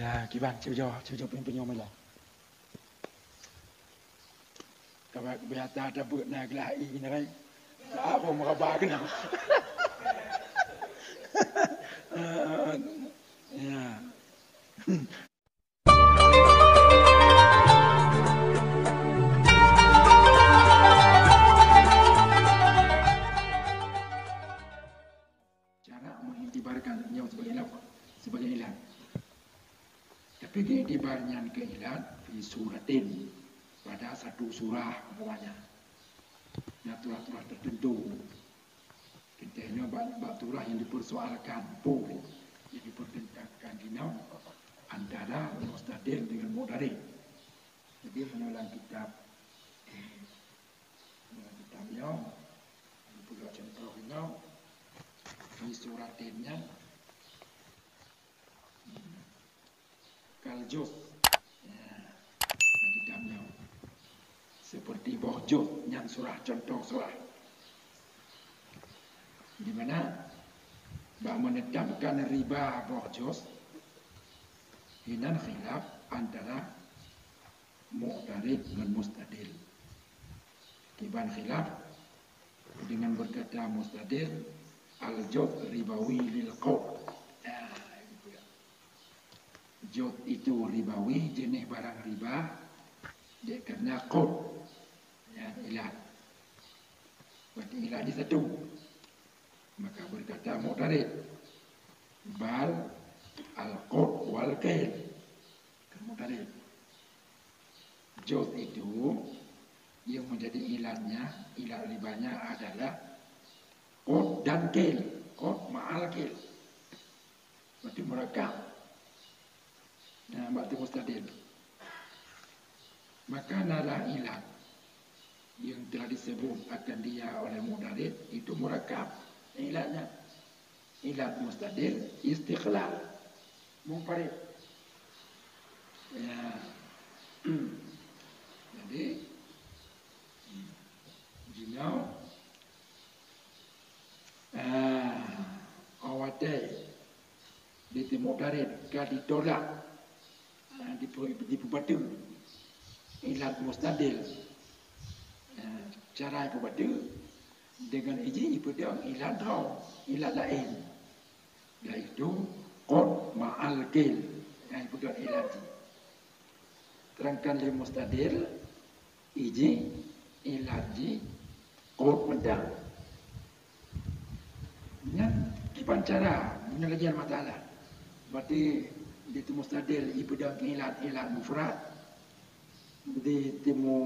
À, chị bạn chịu cho penyo mày là. Các bạn ta đã vượt nạc lại ý này. Đã không có ba cái nào. Yeah. Cara mengiktibarkan nyawa sebagai ilan. Tapi keiktibarnya ke ilan di suratin pada satu surah namanya. Turah-turah tertentu. Contohnya bab turah yang dipersoalkan pun yang dipertentangkan di antara mustadil dengan mudarik. Jadi menulang kitabnya juga contohnya di suratinnya kaljus kitabnya seperti bohjus yang surah contoh surah di mana bak menetapkan riba bohjus hinan khilaf antara mu'tarid dan mustadil. Kiban khilaf dengan berkata mustadil al-jud ribawi lil qawl. Jud itu ribawi, jenis barang riba dia kena qawl. Ya, ilat. Berarti ilat di satu. Maka berkata mu'tarid bal al-qawl wal kail. Mu'tarid juz itu yang menjadi ilatnya, ilat ribanya adalah qad dan kail, qad ma'al kail. Berarti merekam. Nah, berarti mustadil. Maka nara ilat yang telah disebut akan dia oleh mudarid itu merekam ilatnya. Ilat mustadil istiqlal, munfarid. Ya. Jadi jinau awate di timur darit kali ditolak di pembatu ilat mustadil cara pembatu dengan izin pedang ilat raw ilat lain yaitu qad ma'al kil yang pedang ilat terangkan li mustadil iji ilaji qad pedang dengan kipan cara penyelesaian masalah. Berarti di timu mustadil ibadang ilat mufrad, di timu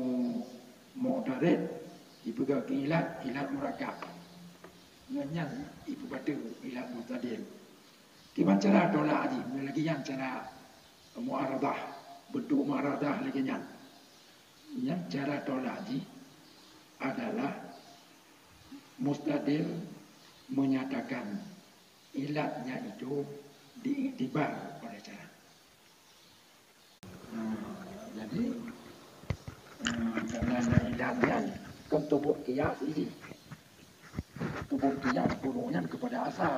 mu'tarid ibadang ilat murakkab. Dengan ibadu ilat mustadil. Kipan cara tolak aji, penyelesaian cara mu'aradah, bentuk mu'aradah lagi yang. Yang cara tolak aji adalah mustadil menyatakan ilatnya itu diiktibar oleh cara. Jadi karena ilatnya kan tubuh kias ini, tubuh kias bunuhnya kepada asal.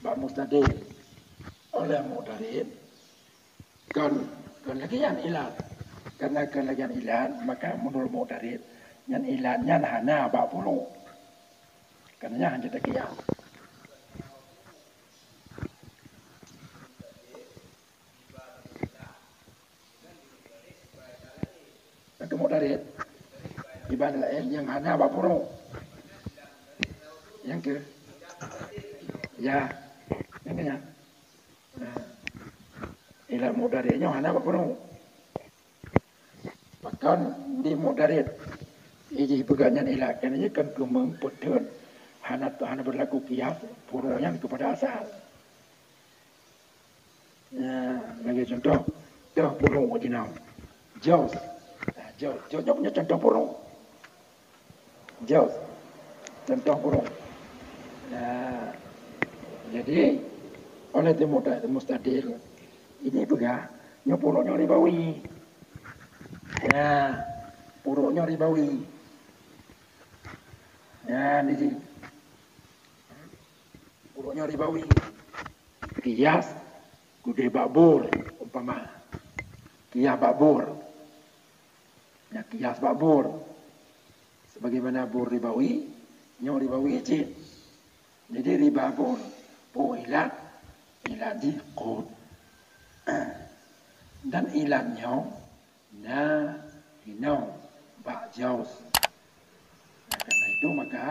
Bak mustadil oleh mudarid kan lagian ilat, karena lagian ilat maka menurut mudarid yang ilatnya hana bak puluh. Karena hanya takiyah. Kemudian ibadah lain yang hanya bapuro. Yang ke? Ya, yang kena. Ilah mudaritnya hanya bapuro. Bahkan di mudarit, iji pegangan ilah ini kan memperden hana berlaku kias purunya kepada asal. Lagi contoh, dah purung original, jauh punya contoh purung, jauh contoh purung. Jadi oleh mustadil ini juga purungnya ribawi, purungnya ribawi, di sini. Puruknya ribawi kias Kude babur umpama kias babur. Ya kias babur. Sebagaimana bur ribawi, nyo ribawi cik. Jadi riba bur po ilat di qut. Dan ilatnya na hinau ba jaus. Karena itu maka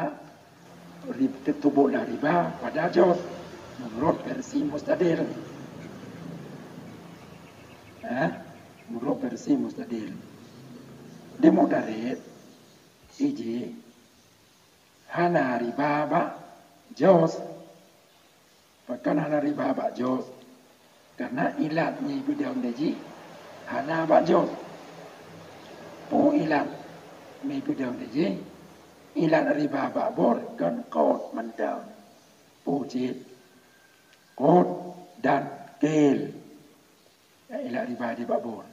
tubuhlah riba pada jaus menurut versi mustadil. Menurut versi mustadil. Di mudarit iji hana riba ba jaus. Bahkan hana riba ba jaus. Karena ilatnya bidang daji hana ba jaus. Po ilat may bidang daji ilat riba ba bor kan kaut mendang. Po jid kaut dan kel. Ilat riba di babur.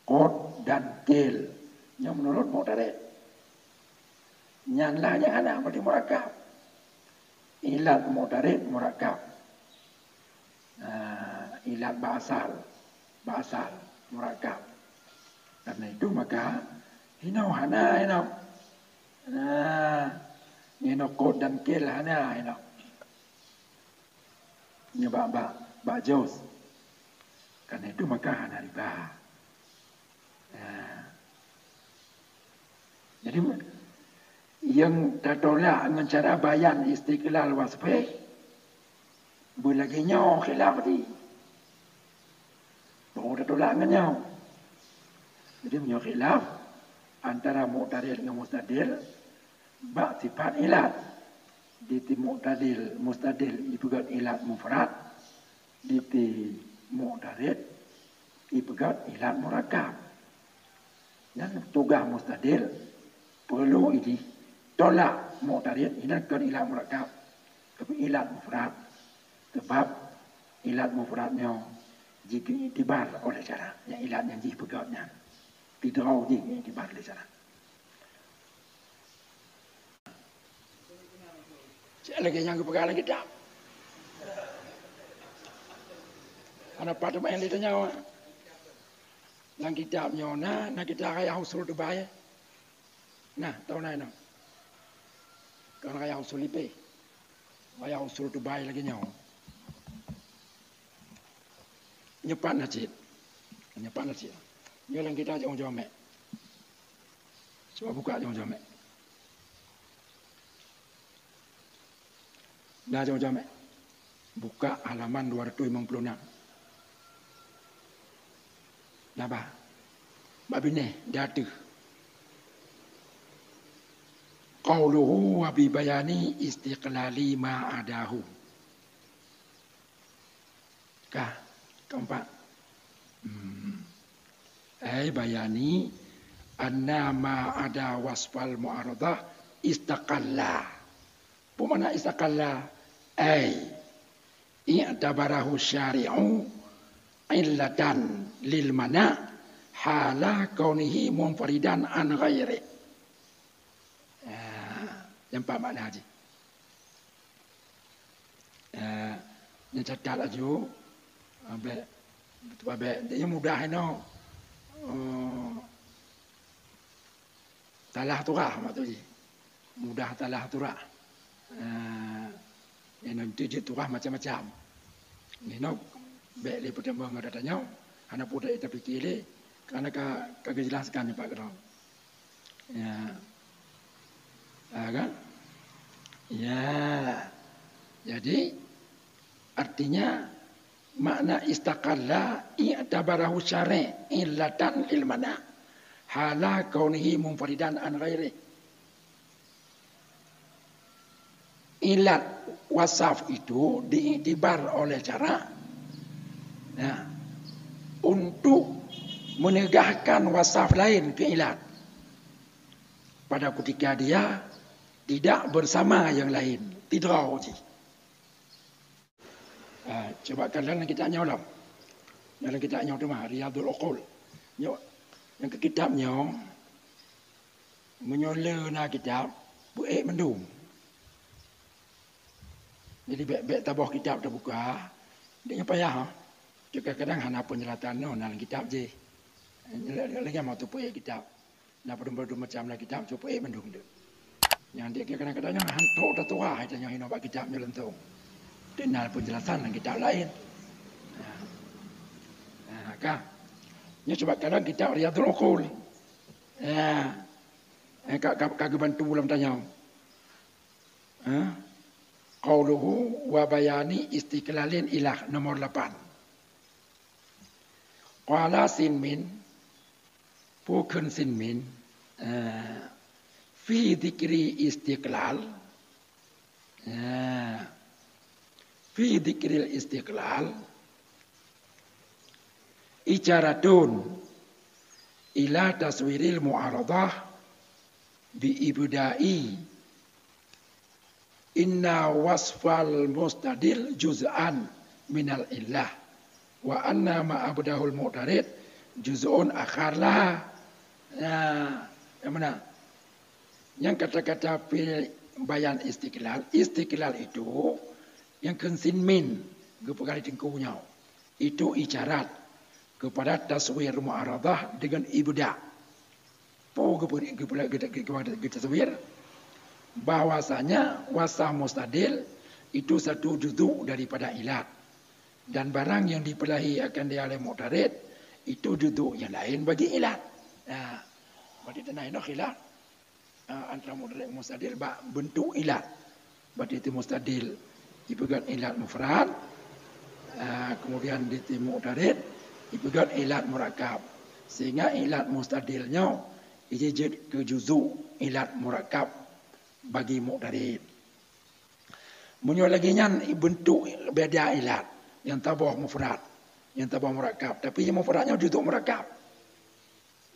Kot dan kel. Yang menurut mudarit. Nyanlah yang anak mesti murakab. Ilat mudarit murakab. Ilat basal murakab. Karena itu maka hinau hana hinau. Hinau kot dan kel hana hinau. Ini bak jos. Karena itu maka hana riba. Jadi yang tertolak dengan cara bayan istiqlal wasfih bulaginya khilaf di. Baru tertolak dengan nhau. Jadi punya khilaf antara mu'tadil dengan mustadil bak sifat ilat. Di mu'tadil mustadil ipegat ilat mufrad. Di mu'tadil ipegat ilat murakab. Dan tugas mustadil perlu ini tolak mu'tarid inatkan ilat murakab tapi ilat mufrad. Sebab ilat mufradnya jika itibar oleh cara yang ilat yang dipegatnya tidak jika itibar oleh cara. Saya lagi yang kepegang lagi tak. Anak pada main ditanya Nang kitabnya na kita kaya usul Dubai. Nah, tahu na ino. Kan kaya usul ipe. Kaya usul Dubai lagi nyaw. Nyepat na cid. Nyo lang kita jom-jome. Coba buka jom-jome. Dah jom-jome. Buka halaman 256. Napa? Babine datu. Qauluhu wa bi bayani istiqlali ma adahu. Kah? Keempat. Bayani anna ma ada wasfal mu'aradah istaqalla. Pemana istaqalla? I'tabarahu syari'u illatan lil mana hala kaunihi munfaridan an ghairi. Yang empat makna haji. Yang catat aja. Betul dia mudah no. Talah turah maksudnya. Mudah talah turah. Yang nanti turah macam-macam. Ni no baik le pertama ngada tanya anak puda itu fikir le karena kagak jelaskan Pak Gero. Ya. Kan? Ya. Jadi artinya makna istaqalla i'tabarahu syari' illatan lil mana hala kaunihi munfaridan an ghairi. Ilat wasaf itu diiktibar oleh cara untuk menegahkan wasaf lain ke ilat pada ketika dia tidak bersama yang lain. Tidrau je. Coba kalian kita nyolam. Dalam kita nyolam tu mah Riyadul Uqul. Yang ke kitabnya menyola kitab buik mendung. Jadi bek tabah kitab terbuka dia payah. Juga kadang hana penjelasan dalam kitab je. Lagi mau tu punya kitab. Nak berdua macam lah kitab tu punya mendung tu. Yang dia kadang-kadang yang hantuk dah tua itu yang hina kitab melentung. Dengar penjelasan dalam kitab lain. Kan? Nya sebab kadang kitab Riyadhul Uqul. Kagak bantu dalam tanya. Qauluhu wa bayani istiqlalin ilah nomor 8. Qala Sinmin bukan Sinmin fi dzikri istiqlal fi dzikril istiqlal ijaratun ila taswiril mu'aradah bi ibda'i inna wasfal mustadil juz'an minal illah wa anna ma'abdahul mu'tarid juz'un akhar lah. Yang mana? Yang kata-kata bayan istiqlal itu yang kensin min keperkara tingkunya itu isyarat kepada taswir mu'aradah dengan ibda. Po kepada taswir bahwasanya wasah mustadil itu satu juzuk daripada ilat, dan barang yang dipelahi akan dia oleh mu'tarid itu juzuk yang lain bagi ilat. Berarti tanah ini khilaf antara mu'tarid mustadil bentuk ilat. Berarti itu mustadil dipegang ilat mufrad, kemudian di mu'tarid dipegang ilat murakkab, sehingga ilat mustadilnya ijid ke juzuk ilat murakkab bagi mu'tarid. Munyo lagi nyan bentuk beda ilat yang tabah mufrad, yang tabah murakkab, tapi yang mufradnya juzuk murakkab.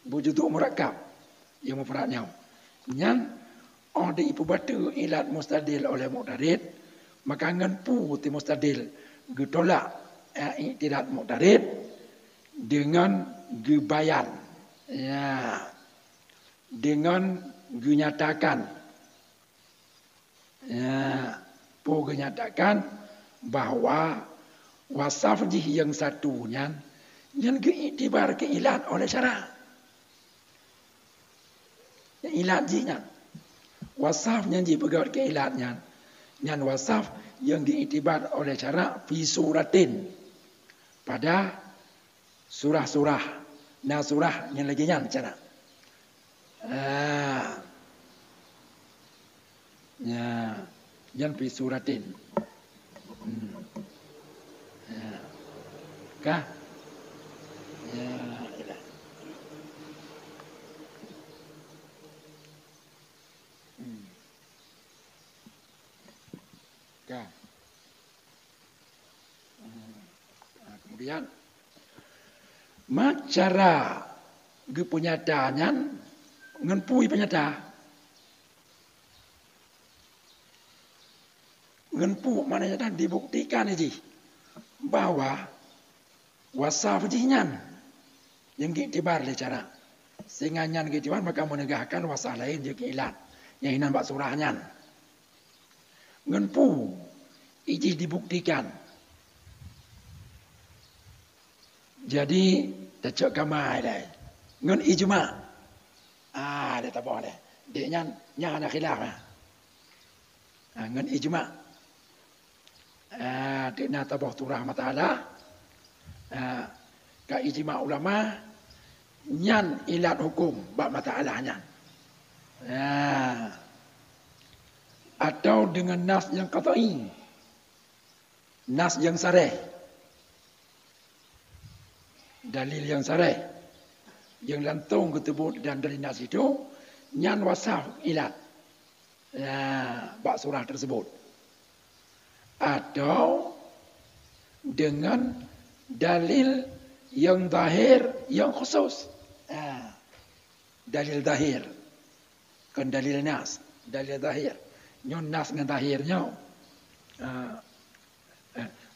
Juzuk murakkab yang mufradnya. Nyan ada ipu batu ilat mustadil oleh mu'tarid, maka ngenpu ti mustadil getolak ilat mu'tarid dengan gebayan. Ya. Dengan genyatakan menyatakan bahawa wasaf jih yang satunya yang diiktibar ke ilat oleh syarak. Yang ilat jihnya wasaf yang dipegang ke ilatnya, yang wasaf yang diiktibar oleh syarak fi suratin pada surah-surah. Nah surah yang lagi yang cara. Ya, yang fi suratin. Kah? Ya, ilah. Kah? Kemudian macara gepenyataannya ngenpui penyata. Ngenpu maknanya dah dibuktikan ini bahwa wasaf jinyan yang diiktibar le cara sehingga nyan diiktibar maka menegakkan wasaf lain juga ilat yang ini nampak surahnya. Ngenpu ini dibuktikan. Jadi tak kamai dah. Ngen ijma. Dia tak boleh. Dia nyan ada khilaf. Ngen ijma. Dia tabah tu rahmat Allah. Ka ijma ulama nyan ilat hukum bab mata'alah nyan. Atau dengan nas yang qat'i. Nas yang sarih. Dalil yang sarih. Yang lantung ketebut dan dari nas itu nyan wasaf ilat. Bab surah tersebut. Atau dengan dalil yang zahir yang khusus. Dalil zahir. Kan dalil nas. Dalil zahir. Nyon nas dengan zahirnya.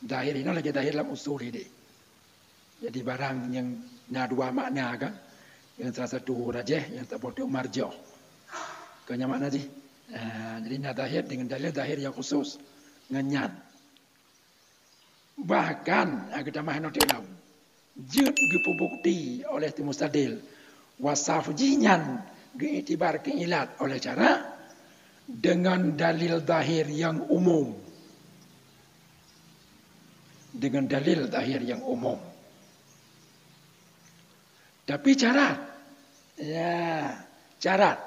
Zahir ini lagi zahir dalam usul ini. Jadi barang yang ada dua makna kan. Yang salah satu rajih, yang tak boleh marjah. Kanya makna sih. Jadi nak zahir dengan dalil zahir yang khusus. Ngenyan. Bahkan kita mahu tahu jut dipubukti oleh mustadil wasaf jinyan diiktibar keilat oleh cara dengan dalil zahir yang umum. Dengan dalil zahir yang umum. Tapi syarat. Ya, syarat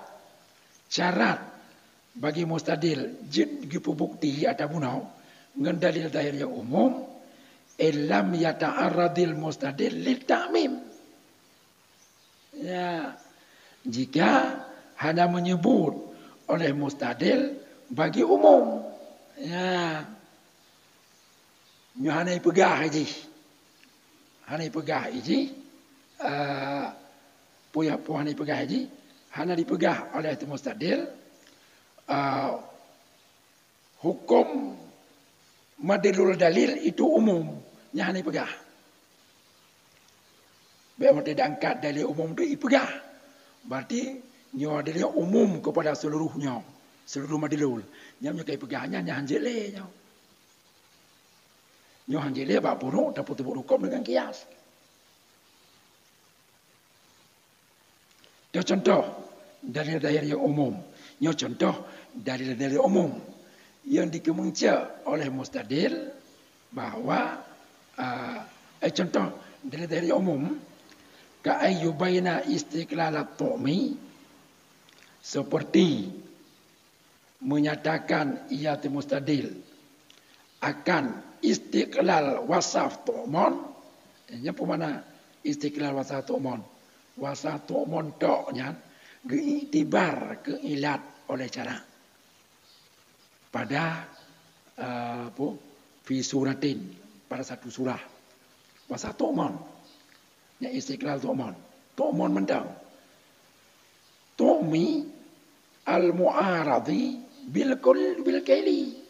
bagi mustadil jid dipubukti ada bunau dengan dalil zahir yang umum illam yata'arradil mustadil lil ta'mim. Ya, jika hanya menyebut oleh mustadil bagi umum. Ya. Nyo hanai pegah haji. Hanai pegah haji. Puya hanai pegah haji. Hana dipegah oleh itu mustadil. Hukum madilul dalil itu umum. Nya hanai pegah. Bila tidak angkat dalil umum itu ipegah. Berarti nyo dalil umum kepada seluruhnya. Seluruh madilul. Nya kai pegahnya nya hanjele nya. Nyo hanjele bak buruk dapat tebuk hukum dengan kias. Itu contoh dalil-dalil yang umum. Nyo contoh dalil-dalil umum yang dikemuncak oleh mustadil bahwa contoh dalil-dalil umum ka ayyubaina istiqlal at-tu'mi seperti menyatakan ia mustadil akan istiqlal wasaf tu'mon. Ini apa mana istiqlal wasaf tu'mon? Wasaf tu'mon toknya diiktibar keilat oleh cara pada fi suratin pada satu surah wasaf tu'mon. Ya istiqlal tu'mon. Tu'mon mendang. Tu'mi al-mu'aradi bil kaili.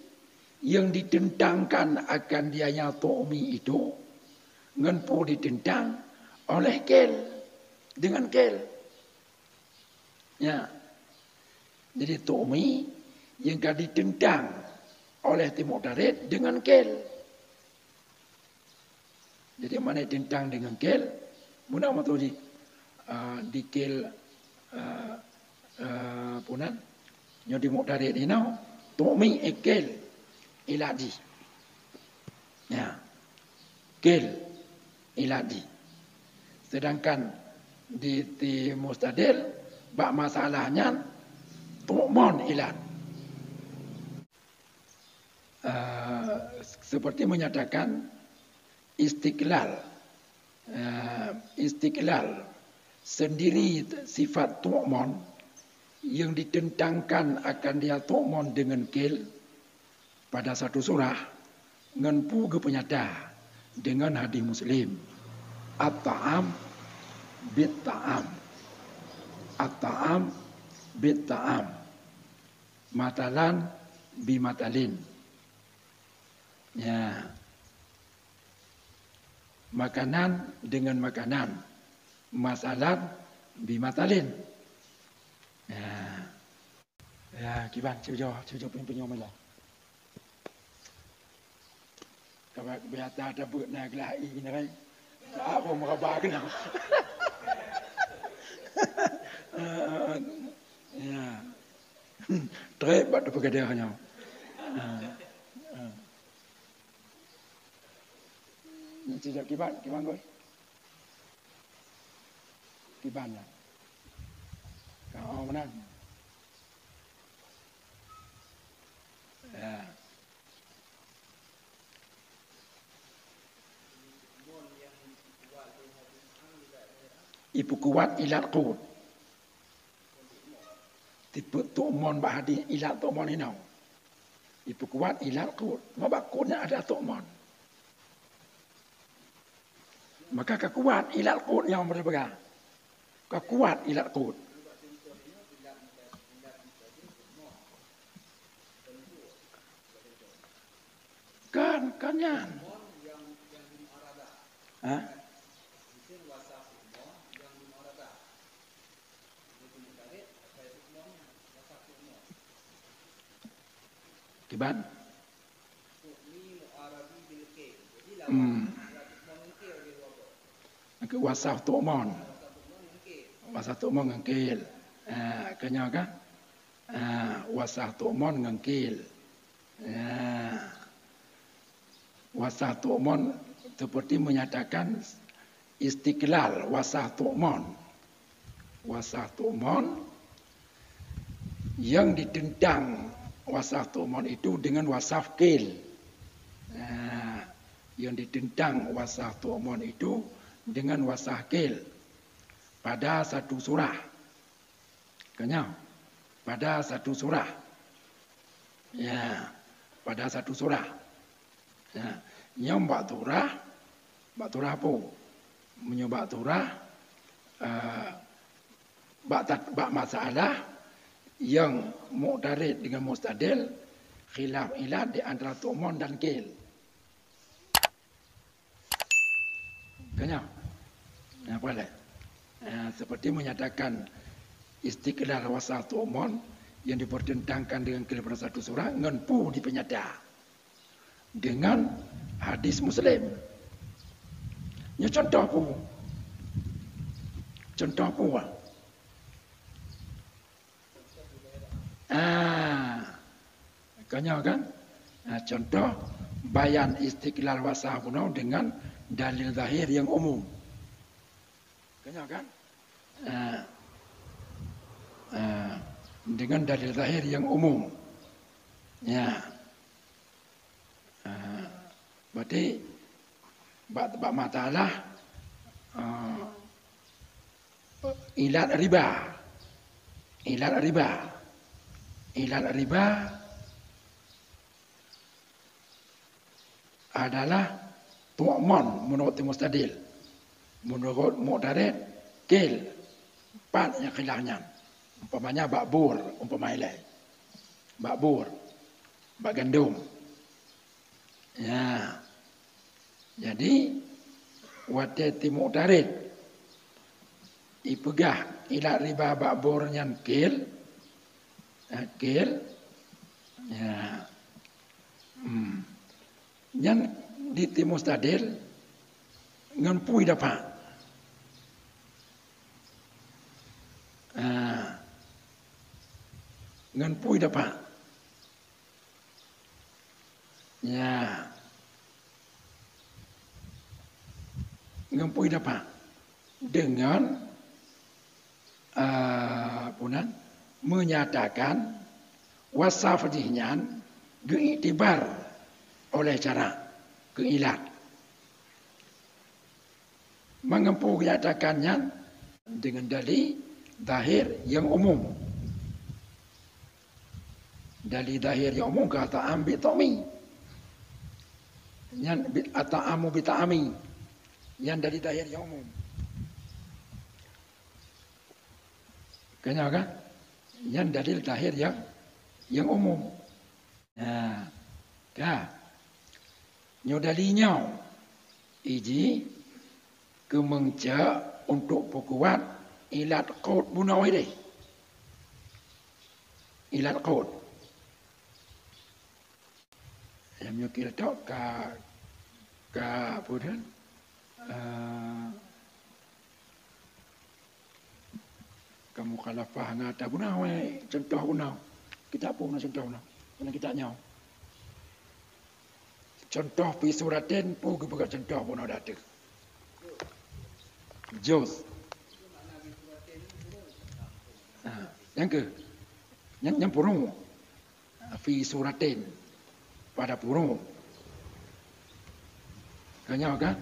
Yang ditentangkan akan dianya tu'mi itu ngenpu ditentang oleh kel dengan kel. Ya. Jadi tu'mi yang ditentang oleh Timur Darit dengan kel. Jadi mana ditentang dengan kel? Muna matu di kel punan nyo di Darit ini tu'mi ekel iladi. Ya. Kel iladi. Sedangkan di mustadil bak masalahnya tu'mon ilad. Seperti menyatakan istiqlal. Istiqlal sendiri sifat tu'mon yang ditentangkan akan dia tu'mon dengan kel pada satu surah ngenpu ke penyata dengan hadis Muslim at-ta'am bit-ta'am at-ta'am bit-ta'am matalan bimatalin. Ya. Makanan dengan makanan masalan bimatalin. Ya. Ya, kiban cujo punya malah. Kalau biasa ada buat nak lagi ni kan, apa merabak kena? Ya, terhebat tu pekerjaannya. Sejak kiban kau, kiban lah. Kau mana? Ya. Ibu kuat ilat qut. Tipe tu'mon bahadi ilat tu'mon ini. Ibu kuat ilat qut. Mabakutnya ada tu'mon. Maka kekuat ilat qut yang berbeda. Kekuat ilat qut. Kan. Hah? Kiban? ke wasaf tu'mon. Wasaf tu'mon ngengkil. Kenya kan? Wasaf tu'mon ngengkil. Wasaf tu'mon seperti menyatakan istiqlal wasaf tu'mon. Wasaf tu'mon yang ditentang wasaf tu'mon itu dengan wasaf kil. Yang ditentang wasaf tu'mon itu dengan wasaf kil pada satu surah. Kenyang? Pada satu surah. Ya, pada satu surah. Ya, yang bak turah apa? Menyebab turah bak masalah yang mu'tarid dengan mustadil khilaf ilat di antara tu'mon dan kil. Kenyang? Nah, boleh. Seperti menyatakan istiqlal wasaf tu'mon yang dipertentangkan dengan kil pada satu surah ngenpu di penyata dengan hadis Muslim. Ya contoh apa? Contoh apa? Kanya kan? Contoh bayan istiqlal wasaf punau dengan dalil zahir yang umum. Kanya kan? Dengan dalil zahir yang umum. Ya. Berarti bab matalah ilat riba. Ilat riba. Ilat riba adalah tu'mon menurut mustadil. Menurut mu'tarid kil. Empat yang khilafnya. Umpamanya bakbur, umpamanya bakbur, bak gandum. Ya. Jadi wateti mu'tarid ipegah ilat riba bakbur nyan kil. Kil. Ya. Nyan di timustadil ngenpui dapat. Ngenpui dapat. Ya. Ngenpui dapat. Dengan punan menyatakan wasaf dihnya diiktibar oleh cara keilat. Mengempu menyatakannya dengan dalil zahir yang umum. Dalil zahir yang umum kata ambil ta'mi. Yang ata'amu bita'ami. Yang dalil zahir yang umum. Kena kan? Yang dalil zahir yang umum. Nah, kan? Nyo dalinya iji kemengca untuk perkuat ilat qaud bunau ini. Ilat qaud. Yang nyukil tok ka pudan kamu khalafah ngata bunau contoh bunau. Kita pun contoh bunau. Kena kita nyau. Contoh pi suratin pun bukan contoh pun ada tu. Jos. Yang ke? Yang purung. Fi suratin pada purung. Kanya kan?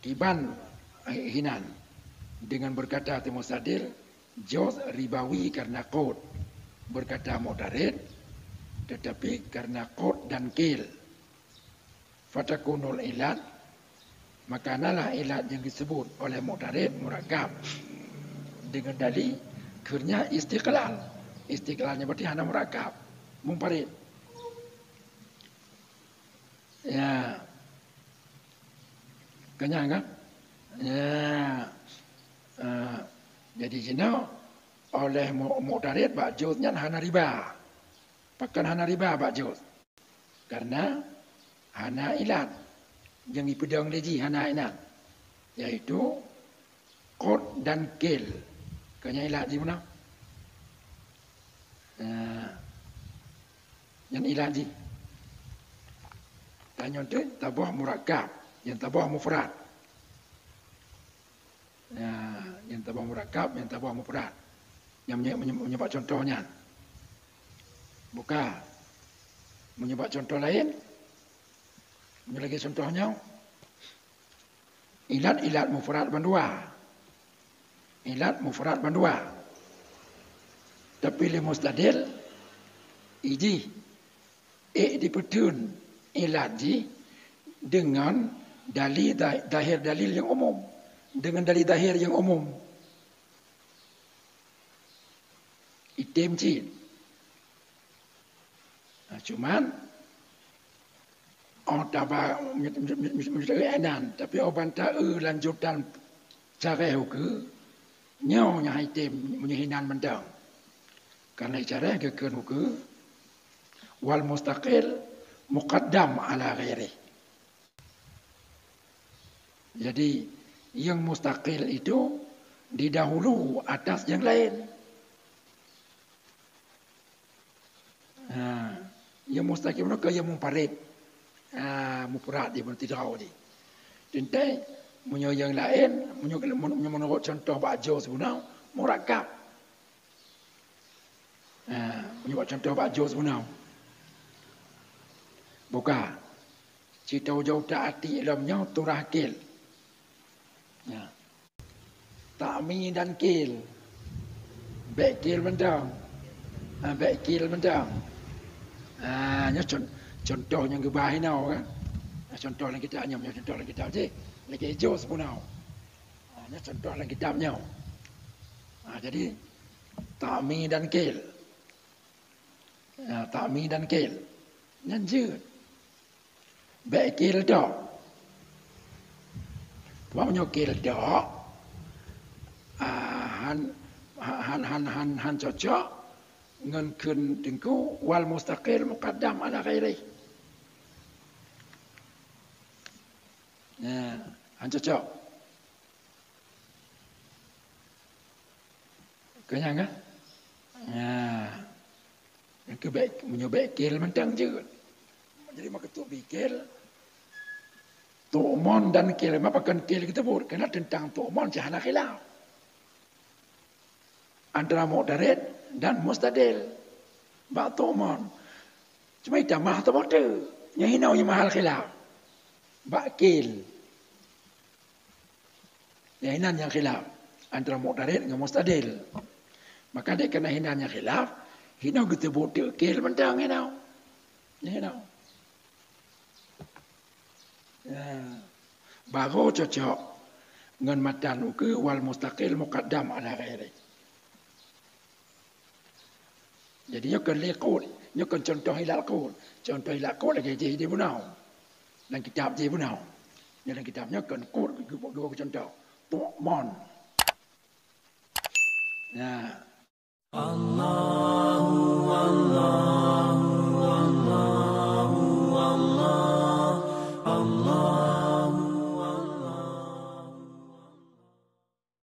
Tiban hinan dengan berkata timusadir jos ribawi karena qaud. Berkata mu'tarid tetapi karena qaud dan kil fatakunul ilat maka nalah ilat yang disebut oleh mu'tarid murakkab dengan dalil kerana istiqlalnya berarti hana murakkab mumparid ya kenyang kan ya jadi jino oleh mu'tarid bak juznya hana riba. Pakan hana riba bak juz. Karena hana ilat. yang ipedang leji hana ina, yaitu kot dan kel. Kanya ilat di mana? Yang ilat di. Tanya tu tabah murakab, yang tabah mufrad. Yang tabah murakab, yang tabah mufrad. Yang menyebab contohnya. Bukan. Menyebab contoh lain. Lagi contohnya. Ilat mufrad bandua. Ilat mufrad bandua. Tapi le mustadil. Iji. Dipetun ilat ji. Dengan dahir dalil yang umum. Dengan dalil dahir yang umum. Item cik. Cuman tabah enan, tapi bantah lanjutan cara hukum nyonya item menyihinan mendang. Karena cara kekan hukum wal mustaqil muqaddam ala ghairi. Jadi yang mustaqil itu didahulu atas yang lain. Yang mustaqil itu yang mumparid. Muparat dia pun tidak tahu. Tentai, yang lain, menurut contoh baju sebenar, murakab. Menurut contoh baju sebenar. Bukan. Cerita jauh tak hati dalamnya, turah kil. Ta'mi dan kil. Baik kil mentang. Baik kil mentang. Contoh yang kebahin now kan. Contoh yang kita nyam, contoh yang kita je. Lagi hijau sebenarnya. Contoh yang kita nyam. Jadi ta'mi dan kil. Ta'mi dan kil. Nyanjut. Baik kil dak. Puaknya kil dak. Han cocok. Ngan kun dengku wal mustaqil muqaddam ala ghairi. Han cocok. Kenyang kan? Yang kebaik menyobek kil mentang je. Jadi maka tu bikil tu'mon dan kil mapakan kil kita buat karena tentang tu'mon jahana khilaf. Antara mu'tarid dan mustadil. Bak tu'mon. Cuma itu mah tu bodoh. Yang hinau yang mahal khilaf. Bak kil. Yang hinan yang khilaf. Antara mu'tarid dengan mustadil. Maka dia kena hinan yang khilaf. Hinau kita bodoh. Kil mentang hinau. Yang hinau. Baru cocok. Dengan matan uke wal mustaqil muqaddam ala ghairi. Jadi nyokan lekut, nyokan contoh hilal kut. Contoh hilal kut lagi je dia punau. Dan kitab je punau. Dalam kitab nyokan kut dua contoh. Tu'mon. Allah